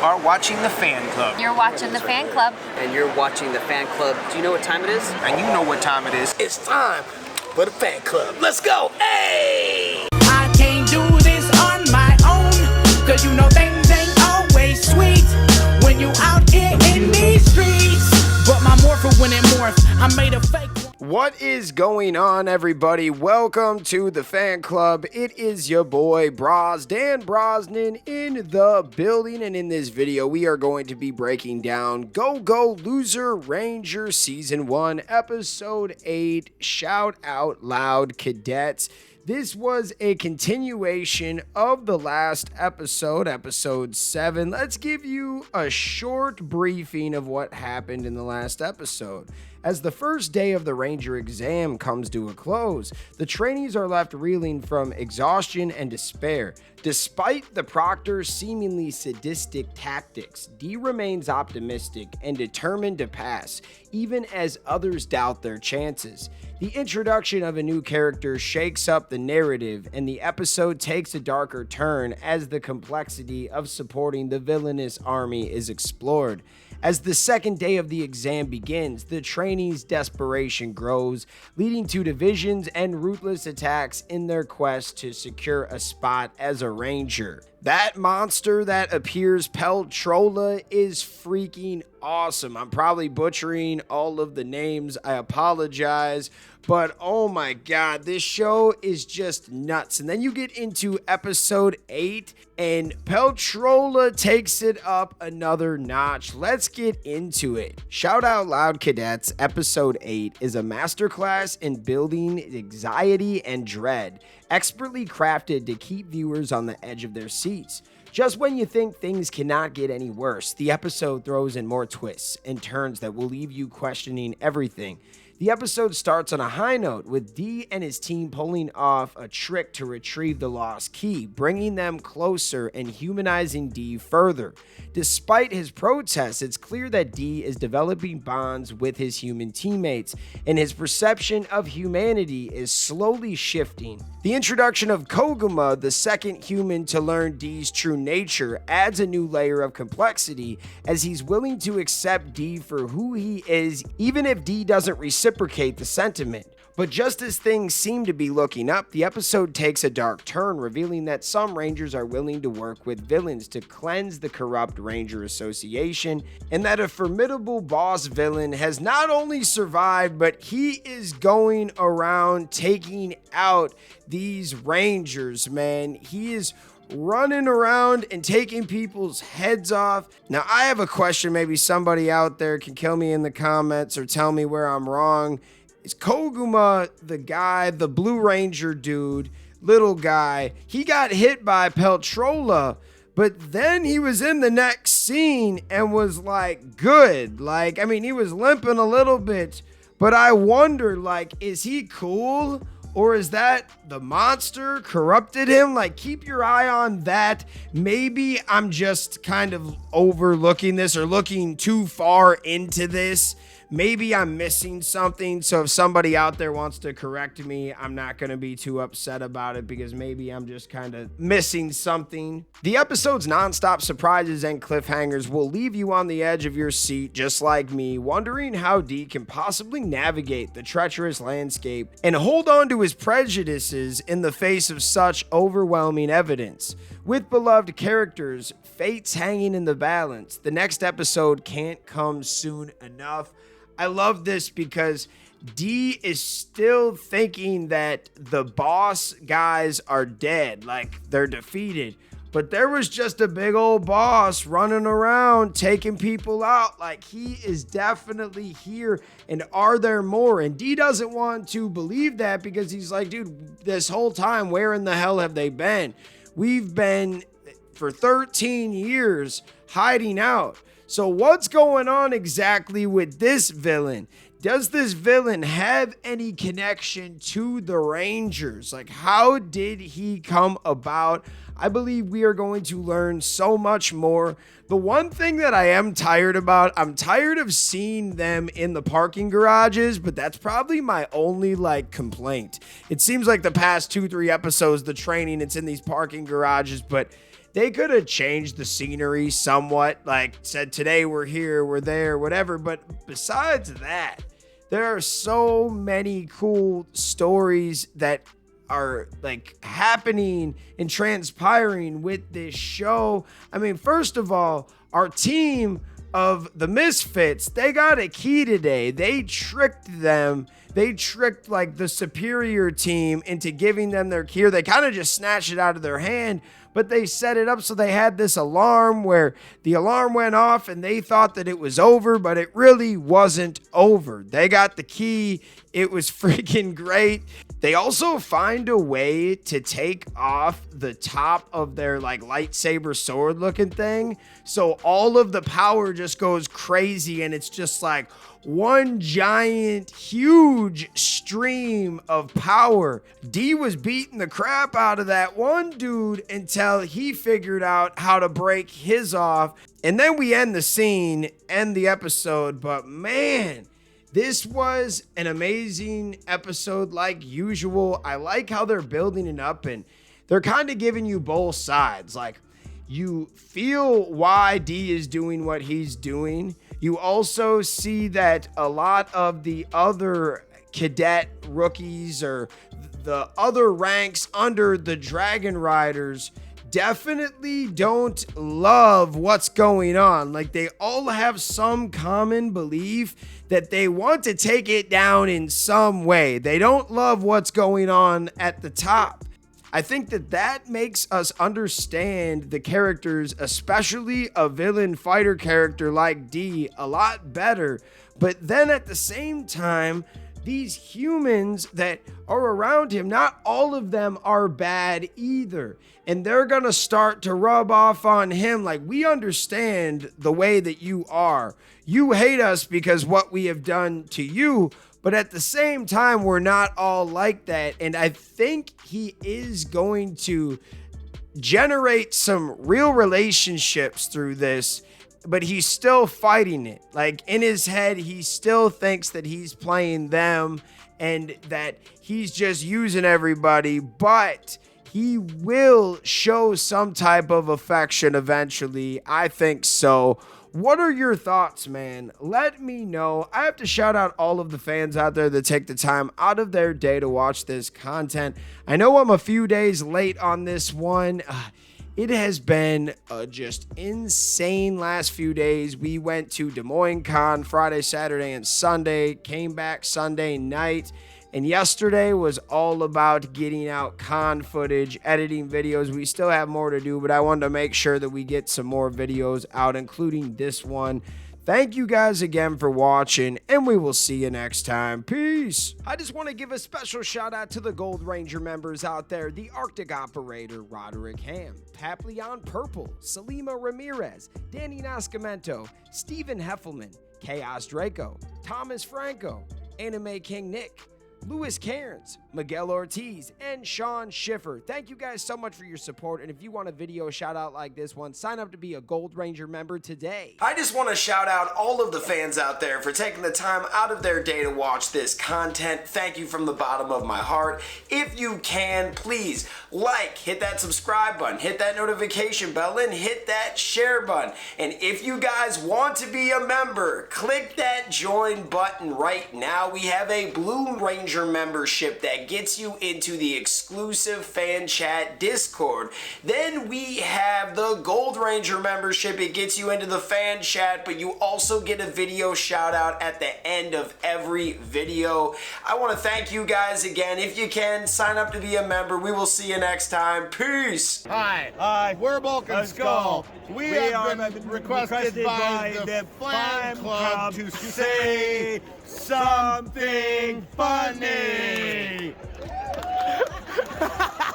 are watching the Fan Club. You're watching the Fan Club. And you're watching the Fan Club. Do you know what time it is? And you know what time it is. It's time for the Fan Club. Let's go. Hey! I can't do this on my own, cause you know things ain't always sweet when you out here in these streets. But my morpher when it morphed, I made a fake one. What is going on, everybody? Welcome to the Fan Club. It is your boy Dan Brosnan in the building, and in this video we are going to be breaking down Go Loser Ranger Season 1 Episode 8 Shout Out Loud Cadets. This was a continuation of the last episode, episode 7. Let's give you a short briefing of what happened in the last episode. As the first day of the Ranger exam comes to a close, the trainees are left reeling from exhaustion and despair. Despite the Proctor's seemingly sadistic tactics, Dee remains optimistic and determined to pass, even as others doubt their chances. The introduction of a new character shakes up the narrative, and the episode takes a darker turn as the complexity of supporting the villainous army is explored. As the second day of the exam begins, the trainees' desperation grows, leading to divisions and ruthless attacks in their quest to secure a spot as a ranger. That monster that appears Peltrola is freaking awesome. I'm probably butchering all of the names. I apologize. But oh my god, this show is just nuts. And then you get into episode 8 and Peltrola takes it up another notch. Let's get into it. Shout Out Loud Cadets episode 8 is a masterclass in building anxiety and dread, expertly crafted to keep viewers on the edge of their seats. Just when you think things cannot get any worse, the episode throws in more twists and turns that will leave you questioning everything. The episode starts on a high note with Dee and his team pulling off a trick to retrieve the lost key, bringing them closer and humanizing Dee further. Despite his protests, it's clear that Dee is developing bonds with his human teammates, and his perception of humanity is slowly shifting. The introduction of Koguma, the second human to learn Dee's true nature, adds a new layer of complexity as he's willing to accept Dee for who he is, even if Dee doesn't reciprocate the sentiment. But just as things seem to be looking up, the episode takes a dark turn, revealing that some Rangers are willing to work with villains to cleanse the corrupt Ranger Association, and that a formidable boss villain has not only survived, but he is going around taking out these Rangers, man. He is running around and taking people's heads off. Now, I have a question. Maybe somebody out there can kill me in the comments or tell me where I'm wrong. Is Koguma the guy, the Blue Ranger dude, little guy? He got hit by Peltrola, but then he was in the next scene and was like good. Like, I mean, he was limping a little bit, but I wonder, like, is he cool? Or is that the monster corrupted him? Like, keep your eye on that. Maybe I'm just kind of overlooking this or looking too far into this. Maybe I'm missing something. So if somebody out there wants to correct me, I'm not going to be too upset about it because maybe I'm just kind of missing something. The episode's nonstop surprises and cliffhangers will leave you on the edge of your seat, just like me, wondering how Dee can possibly navigate the treacherous landscape and hold on to his prejudices in the face of such overwhelming evidence. With beloved characters, fates hanging in the balance, the next episode can't come soon enough. I love this because Dee is still thinking that the boss guys are dead, like they're defeated. But there was just a big old boss running around taking people out. Like, he is definitely here. And are there more? And Dee doesn't want to believe that because he's like, dude, this whole time, where in the hell have they been? We've been for 13 years hiding out. So what's going on exactly with this villain? Does this villain have any connection to the Rangers? Like, how did he come about? I believe we are going to learn so much more. The one thing that I am tired about, I'm tired of seeing them in the parking garages, but that's probably my only complaint. It seems like the past 2-3 episodes, the training, it's in these parking garages, but They could have changed the scenery somewhat, like said today we're here, we're there, whatever. But besides that, there are so many cool stories that are like happening and transpiring with this show. I mean, first of all, our team of the Misfits, they got a key today. They tricked them. They tricked like the superior team into giving them their key. They kind of just snatched it out of their hand, but they set it up so they had this alarm where the alarm went off and they thought that it was over, but it really wasn't over. They got the key. It was freaking great. They also find a way to take off the top of their like lightsaber sword looking thing. So all of the power just goes crazy and it's just like one giant, huge stream of power. D was beating the crap out of that one dude until he figured out how to break his off. And then we end the scene, end the episode. But man, this was an amazing episode like usual. I like how they're building it up and they're kind of giving you both sides. Like, you feel why D is doing what he's doing. You also see that a lot of the other cadet rookies or the other ranks under the Dragon Riders definitely don't love what's going on. Like, they all have some common belief that they want to take it down in some way. They don't love what's going on at the top. I think that makes us understand the characters, especially a villain fighter character like D, a lot better. But then at the same time, these humans that are around him, not all of them are bad either. And they're going to start to rub off on him like, we understand the way that you are. You hate us because what we have done to you. But at the same time, we're not all like that. And I think he is going to generate some real relationships through this, but he's still fighting it. Like, in his head, he still thinks that he's playing them and that he's just using everybody, but he will show some type of affection eventually. I think so. What are your thoughts, man? Let me know. I have to shout out all of the fans out there that take the time out of their day to watch this content. I know I'm a few days late on this one. It has been just insane last few days. We went to Des Moines Con Friday, Saturday, and Sunday. Came back Sunday night. And yesterday was all about getting out con footage, editing videos. We still have more to do, but I wanted to make sure that we get some more videos out, including this one. Thank you guys again for watching, and we will see you next time. Peace. I just want to give a special shout out to the Gold Ranger members out there. The Arctic Operator, Roderick Ham, Papleon Purple, Salima Ramirez, Danny Nascimento, Stephen Heffelman, Chaos Draco, Thomas Franco, Anime King Nick, Louis Cairns, Miguel Ortiz, and Sean Schiffer. Thank you guys so much for your support, and if you want a video shout out like this one, sign up to be a Gold Ranger member today. I just want to shout out all of the fans out there for taking the time out of their day to watch this content. Thank you from the bottom of my heart. If you can, please like, hit that subscribe button, hit that notification bell, and hit that share button. And if you guys want to be a member, click that join button right now. We have a Blue Ranger membership that gets you into the exclusive fan chat Discord. Then we have the Gold Ranger membership. It gets you into the fan chat, but you also get a video shout out at the end of every video. I want to thank you guys again. If you can, sign up to be a member. We will see you next time. Peace. Hi, we're Bulk and Skull. We have been requested by the fan club to say something funny.